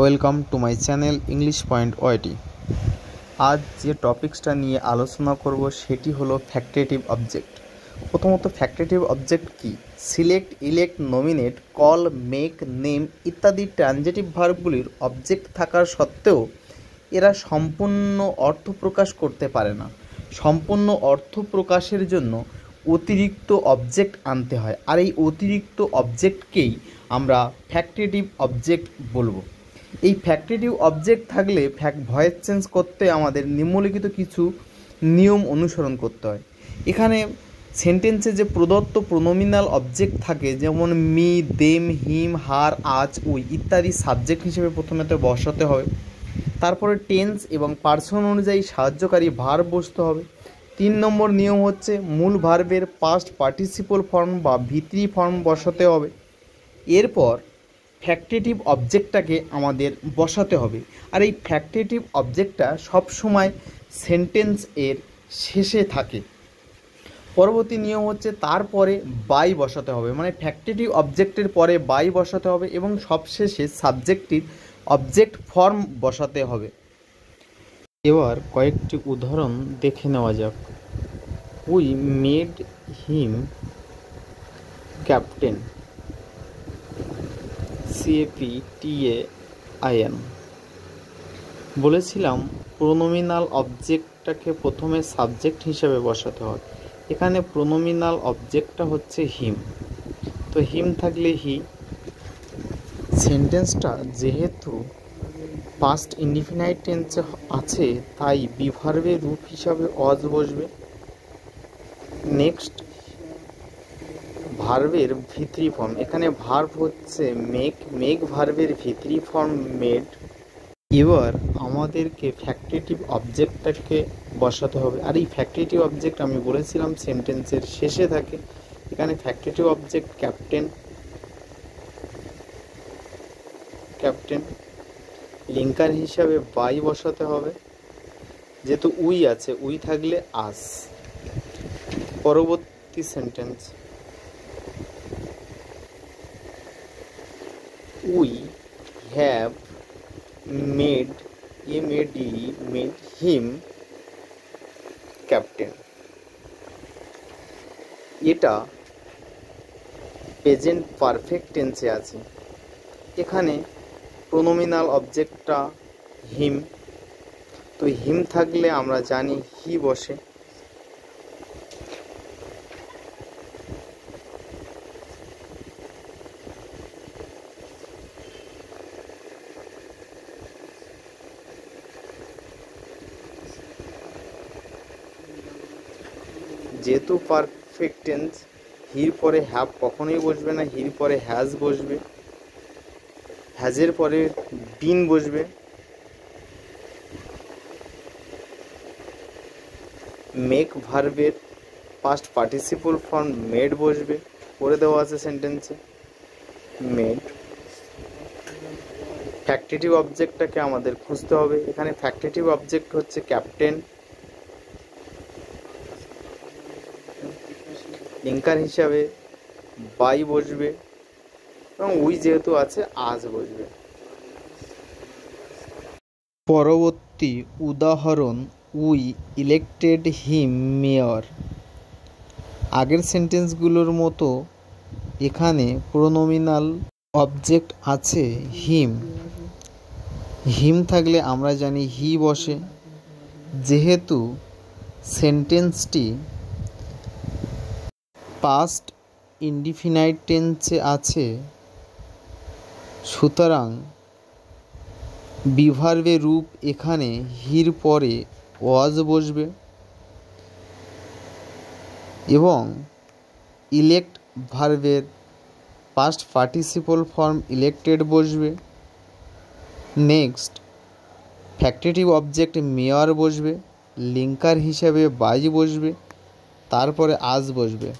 Welcome to my channel English point YT. আজ যে টপিক্সটা নিয়ে আলোচনা করব সেটি হলো ফ্যাক্টরেটিভ অবজেক্ট। প্রথমত ফ্যাক্টরেটিভ অবজেক্ট কি? Select, elect, nominate, call, make, name ইত্যাদি ট্রানজিটিভ ভার্বগুলির অবজেক্ট থাকার সত্ত্বেও এরা সম্পূর্ণ অর্থ প্রকাশ করতে পারে না। সম্পূর্ণ অর্থ প্রকাশের জন্য অতিরিক্ত অবজেক্ট আনতে হয়, আর এই অতিরিক্ত অবজেক্টকেই আমরা ফ্যাক্টরেটিভ অবজেক্ট বলবো। এই ফ্যাক্টরেটিভ অবজেক্ট থাকলে ভয়েস চেঞ্জ করতে আমাদের নিম্নলিখিত কিছু নিয়ম অনুসরণ করতে হয়। এখানে সেন্টেন্সে যে প্রদত্ত প্রোনোমিনাল অবজেক্ট থাকে, যেমন মি, দেম, হিম, হার, আজ, উই ইত্যাদি সাবজেক্ট হিসেবে প্রথমে তো বসাতে হবে। তারপরে টেন্স এবং পার্সন অনুযায়ী সাহায্যকারী ভার্ব বসতে হবে। 3 নম্বর নিয়ম হচ্ছে মূল ভার্বের পাস্ট পার্টিসিপল ফর্ম বা ভিত্রি ফর্ম বসাতে হবে। এরপর ফ্যাক্টরেটিভ অবজেক্টটাকে আমাদের বসাতে হবে, আর এই ফ্যাক্টরেটিভ অবজেক্টটা সবসময় সেন্টেন্স এর শেষে থাকে। পরবর্তী নিয়ম হচ্ছে তারপরে বাই বসাতে হবে, মানে ফ্যাক্টরেটিভ অবজেক্টের পরে বাই বসাতে হবে এবং সবশেষে সাবজেক্টিভ অবজেক্ট ফর্ম বসাতে হবে। এবার কয়েকটি উদাহরণ দেখে নেওয়া যাক। We made him captain, CAPTAIN। বলেছিলাম প্রোনোমিনাল অবজেক্টটাকে প্রথমে সাবজেক্ট হিসেবে বসাতে হয়। এখানে প্রোনোমিনাল অবজেক্টটা হচ্ছে হিম, তো হিম থাকলে হি। সেন্টেন্সটা যেহেতু পাস্ট ইনডিফিনাইট টেন্সে আছে তাই বিভার্বের রূপ হিসাবে অজ বসবে। নেক্সট ভার্বের ভিত্রি ফর্ম, এখানে ভার্ব হচ্ছে মেক ভার্বের ভিত্রি ফর্ম মেড। এবার আমাদেরকে ফ্যাক্টরেটিভ অবজেক্টটাকে বসাতে হবে, আর এই ফ্যাক্টরেটিভ অবজেক্ট আমি বলেছিলাম সেন্টেন্সের শেষে থাকে। এখানে ফ্যাক্টরেটিভ অবজেক্ট ক্যাপ্টেন। লিঙ্কার হিসাবে বাই বসাতে হবে, যেহেতু উই আছে, উই থাকলে আস। পরবর্তী sentence, we have made him captain. এটা প্রেজেন্ট পারফেক্ট টেন্সে আছে। এখানে প্রোনোমিনাল অবজেক্টটা হিম, তো হিম থাকলে আমরা জানি হি বসে। যেহেতু পারফেক্ট টেন্স, হির পরে হ্যাভ কখনোই বসবে না, হির পরে হ্যাজ বসবে, হ্যাজের পরে বিন বসবে। মেক ভার্বের পাস্ট পার্টিসিপল ফর্ম মেড বসবে, করে দেওয়া আছে সেন্টেন্সে মেড। ফ্যাক্টরেটিভ অবজেক্টটাকে আমাদের খুঁজতে হবে। এখানে ফ্যাক্টরেটিভ অবজেক্ট হচ্ছে ক্যাপ্টেন। লিঙ্কার হিসাবে বাই বসবে এবং উই যেহেতু আছে আজ বসবে। পরবর্তী উদাহরণ, উই ইলেক্টেড হিম মেয়র। আগের সেন্টেন্সগুলোর মতো এখানে প্রোনোমিনাল অবজেক্ট আছে হিম থাকলে আমরা জানি হি বসে। যেহেতু সেন্টেন্সটি পাস্ট ইনডিফিনাইট টেন্সে আছে, সুতরাং বিভার্বের রূপ এখানে হির পরে ওয়াজ বসবে এবং ইলেক্ট ভার্বের পাস্ট পার্টিসিপল ফর্ম ইলেক্টেড বসবে। নেক্সট ফ্যাক্টরেটিভ অবজেক্ট মেয়র বসবে, লিঙ্কার হিসাবে বাই বসবে, তারপরে আজ বসবে।